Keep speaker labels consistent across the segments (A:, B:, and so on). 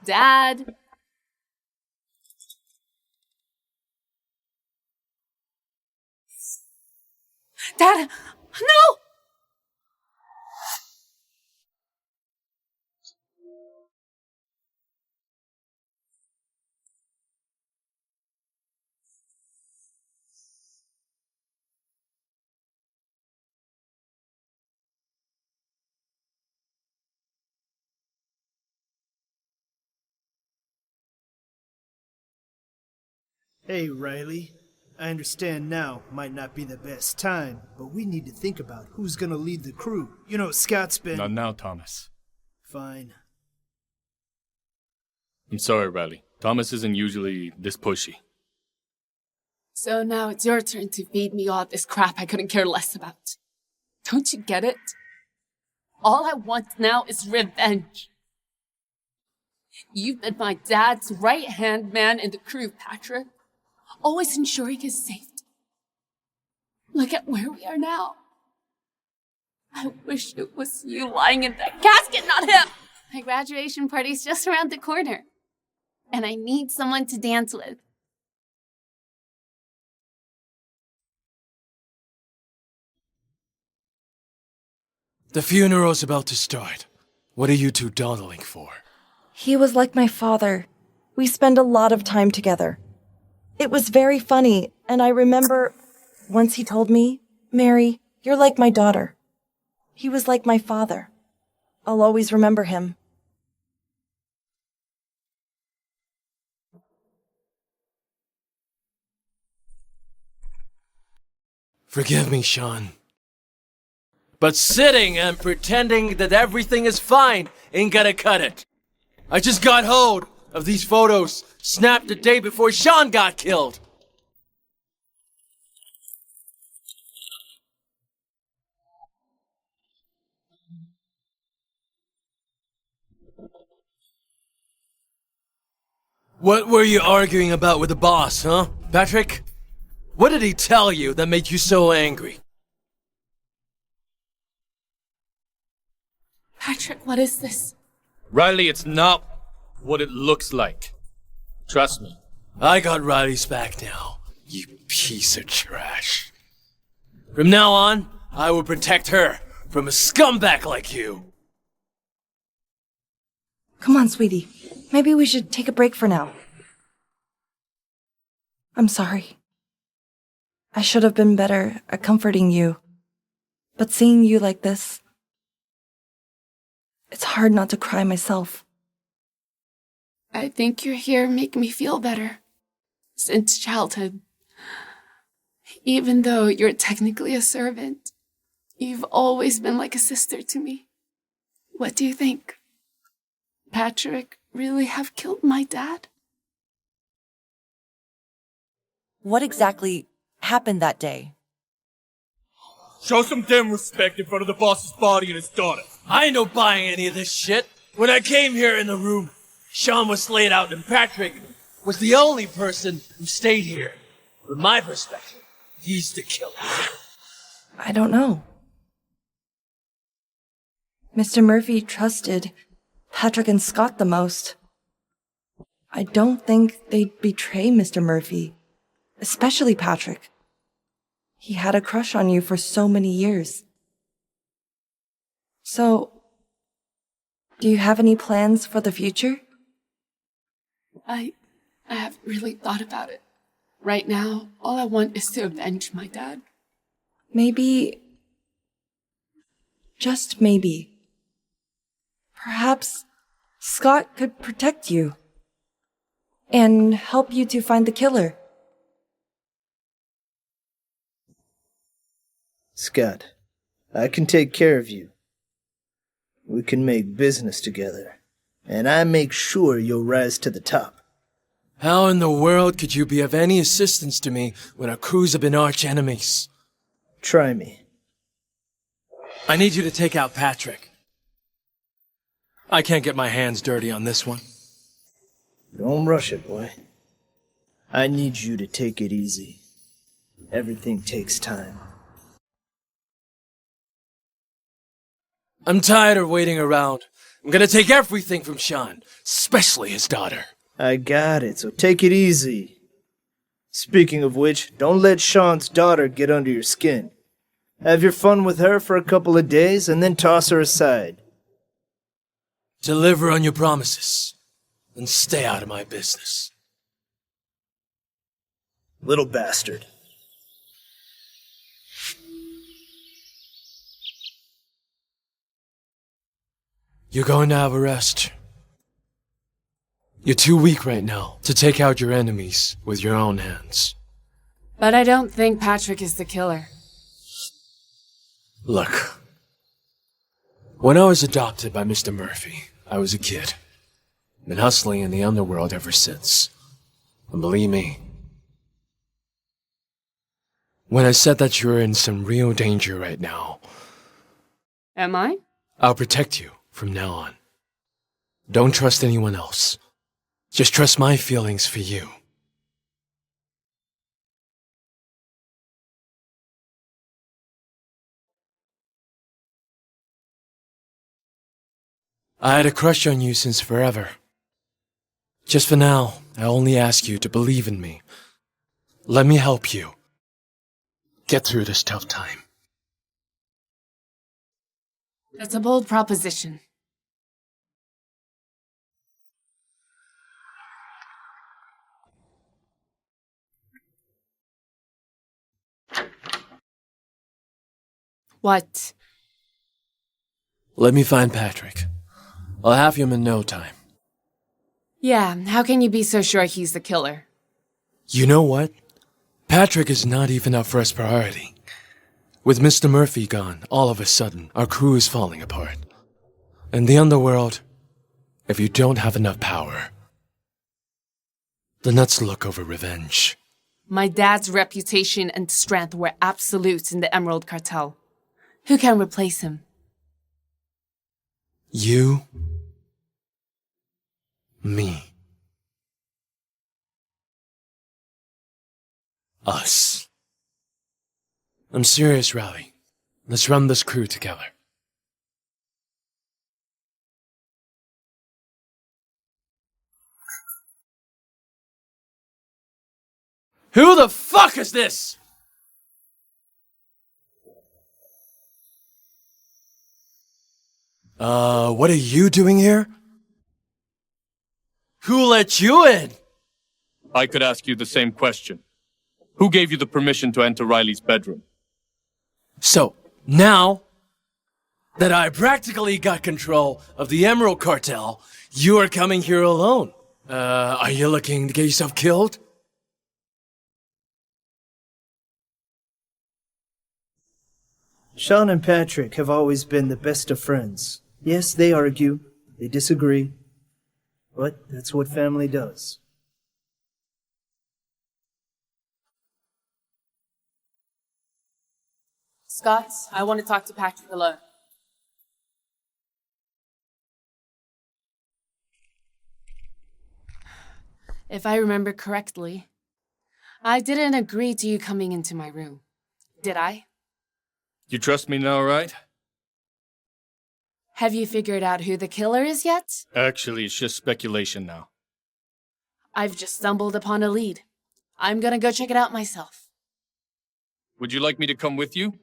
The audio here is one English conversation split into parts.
A: dad. Dad, no!
B: Hey, Riley. I understand now might not be the best time, but we need to think about who's gonna lead the crew. You know, Scott's been...
C: Not now, Thomas.
B: Fine.
C: I'm sorry, Riley. Thomas isn't usually this pushy.
A: So now it's your turn to feed me all this crap I couldn't care less about. Don't you get it? All I want now is revenge. You've been my dad's right-hand man in the crew, Patrick. Always ensuring his safety. Look at where we are now. I wish it was you lying in that casket, not him! My graduation party's just around the corner. And I need someone to dance with.
D: The funeral's about to start. What are you two dawdling for?
E: He was like my father. We spend a lot of time together. It was very funny, and I remember once he told me, "Mary, you're like my daughter." He was like my father. I'll always remember him.
D: Forgive me, Sean. But sitting and pretending that everything is fine ain't gonna cut it. I just got hold of these photos snapped the day before Sean got killed. What were you arguing about with the boss, huh, Patrick? What did he tell you that made you so angry?
A: Patrick, what is this?
C: Riley, it's not what it looks like. Trust me.
D: I got Riley's back now, you piece of trash. From now on, I will protect her from a scumbag like you.
E: Come on, sweetie. Maybe we should take a break for now. I'm sorry. I should have been better at comforting you. But seeing you like this, it's hard not to cry myself.
A: I think you're here making me feel better. Since childhood. Even though you're technically a servant, you've always been like a sister to me. What do you think? Patrick really have killed my dad?
E: What exactly happened that day?
F: Show some damn respect in front of the boss's body and his daughter.
D: I ain't no buying any of this shit. When I came here in the room, Sean was laid out and Patrick was the only person who stayed here. From my perspective, he's the killer.
E: I don't know. Mr. Murphy trusted Patrick and Scott the most. I don't think they'd betray Mr. Murphy, especially Patrick. He had a crush on you for so many years. So, do you have any plans for the future?
A: I haven't really thought about it. Right now, all I want is to avenge my dad.
E: Maybe, just maybe, perhaps Scott could protect you and help you to find the killer.
B: Scott, I can take care of you. We can make business together, and I make sure you'll rise to the top.
D: How in the world could you be of any assistance to me when our crews have been arch enemies?
B: Try me.
D: I need you to take out Patrick. I can't get my hands dirty on this one.
B: Don't rush it, boy. I need you to take it easy. Everything takes time.
D: I'm tired of waiting around I'm gonna take everything from Sean, especially his daughter.
B: I got it, so take it easy. Speaking of which, don't let Sean's daughter get under your skin. Have your fun with her for a couple of days and then toss her aside.
D: Deliver on your promises, and stay out of my business.
B: Little bastard.
D: You're going to have a rest. You're too weak right now to take out your enemies with your own hands.
A: But I don't think Patrick is the killer.
D: Look. When I was adopted by Mr. Murphy, I was a kid. Been hustling in the underworld ever since. And believe me, when I said that you're in some real danger right now,
A: Am I?
D: I'll protect you from now on. Don't trust anyone else. Just trust my feelings for you. I had a crush on you since forever. Just for now, I only ask you to believe in me. Let me help you get through this tough time.
A: That's a bold proposition. What?
D: Let me find Patrick. I'll have him in no time.
A: Yeah, how can you be so sure he's the killer?
D: You know what? Patrick is not even our first priority. With Mr. Murphy gone, all of a sudden, our crew is falling apart. In the underworld, if you don't have enough power, then let's look over revenge.
A: My dad's reputation and strength were absolute in the Emerald Cartel. Who can replace him?
D: You, me, us. I'm serious, Riley. Let's run this crew together. Who the fuck is this? What are you doing here? Who let you in?
C: I could ask you the same question. Who gave you the permission to enter Riley's bedroom?
D: So, now that I practically got control of the Emerald Cartel, you are coming here alone. Are you looking to get yourself killed?
B: Sean and Patrick have always been the best of friends. Yes, they argue, they disagree, but that's what family does.
A: Scott, I want to talk to Patrick alone. If I remember correctly, I didn't agree to you coming into my room. Did I?
C: You trust me now, right?
A: Have you figured out who the killer is yet?
C: Actually, it's just speculation now.
A: I've just stumbled upon a lead. I'm gonna go check it out myself.
C: Would you like me to come with you?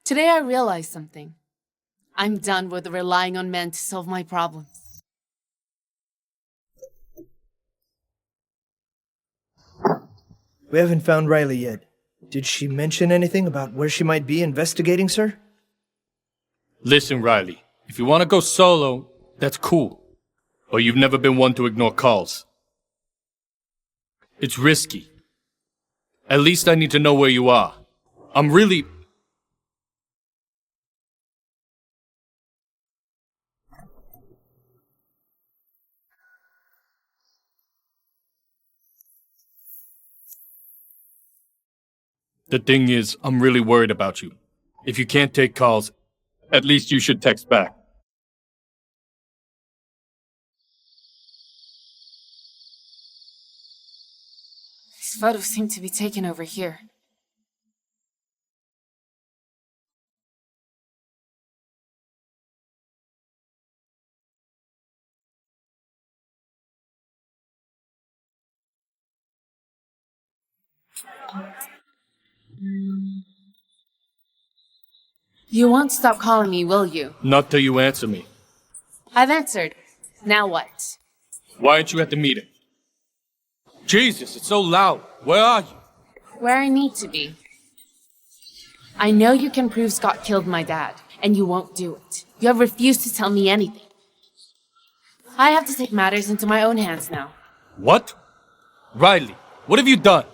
A: Today I realized something. I'm done with relying on men to solve my problems.
B: We haven't found Riley yet. Did she mention anything about where she might be investigating, sir?
C: Listen, Riley. If you want to go solo, that's cool. But you've never been one to ignore calls. It's risky. At least I need to know where you are. I'm really... The thing is, I'm really worried about you. If you can't take calls, at least you should text back.
A: These photos seem to be taken over here. You won't stop calling me, will you?
C: Not till you answer me.
A: I've answered. Now what?
C: Why aren't you at the meeting? Jesus, it's so loud. Where are you?
A: Where I need to be. I know you can prove Scott killed my dad, and you won't do it. You have refused to tell me anything. I have to take matters into my own hands now.
C: What? Riley, what have you done?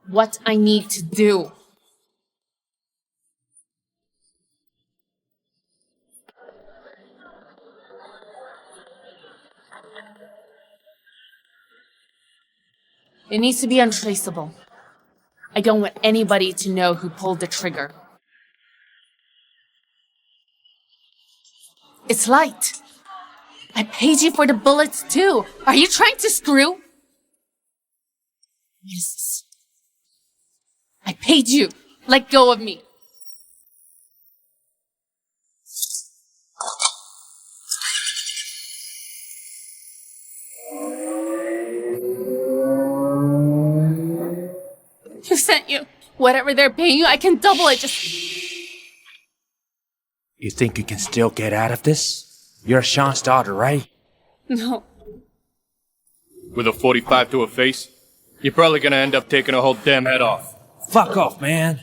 A: What I need to do. It needs to be untraceable. I don't want anybody to know who pulled the trigger. It's light. I paid you for the bullets too. Are you trying to screw? What is this? I paid you. Let go of me. Who sent you? Whatever they're paying you, I can double it.
G: You think you can still get out of this? You're Sean's daughter, right?
A: No.
C: With a 45 to her face, you're probably gonna end up taking her whole damn head off.
G: Fuck off, man.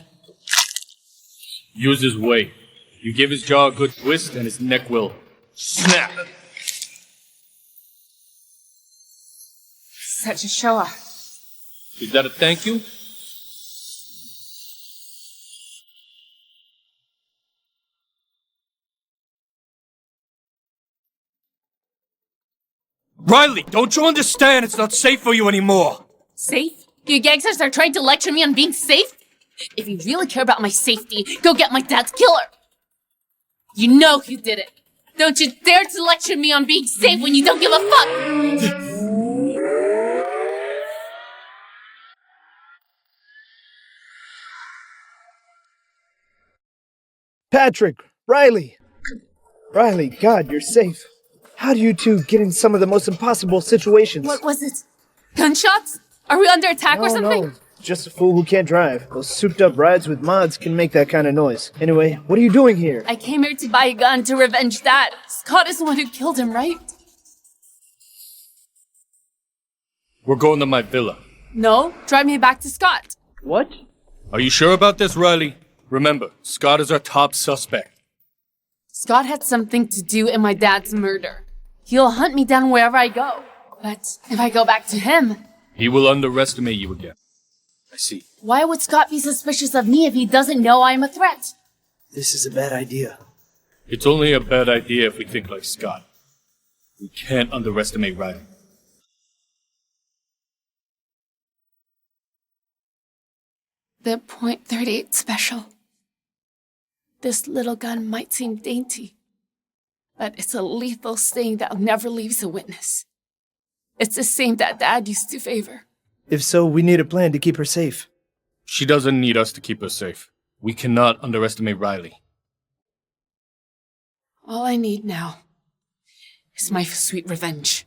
C: Use his weight. You give his jaw a good twist, and his neck will snap.
A: Such a show-off.
C: Is that a thank you? Riley, don't you understand? It's not safe for you anymore.
A: Safe? You gangsters are trying to lecture me on being safe? If you really care about my safety, go get my dad's killer. You know who did it. Don't you dare to lecture me on being safe when you don't give a fuck!
B: Patrick! Riley! Riley, God, you're safe. How do you two get in some of the most impossible situations?
A: What was it? Gunshots? Are we under attack or something?
B: No, just a fool who can't drive. Those souped-up rides with mods can make that kind of noise. Anyway, what are you doing here?
A: I came here to buy a gun to revenge Dad. Scott is the one who killed him, right?
C: We're going to my villa.
A: No, drive me back to Scott.
B: What?
C: Are you sure about this, Riley? Remember, Scott is our top suspect.
A: Scott had something to do in my dad's murder. He'll hunt me down wherever I go. But if I go back to him...
C: He will underestimate you again. I see.
A: Why would Scott be suspicious of me if he doesn't know I'm a threat?
B: This is a bad idea.
C: It's only a bad idea if we think like Scott. We can't underestimate Riley.
A: The .38 special. This little gun might seem dainty, but it's a lethal sting that never leaves a witness. It's the same that Dad used to favor.
B: If so, we need a plan to keep her safe.
C: She doesn't need us to keep her safe. We cannot underestimate Riley.
A: All I need now is my sweet revenge.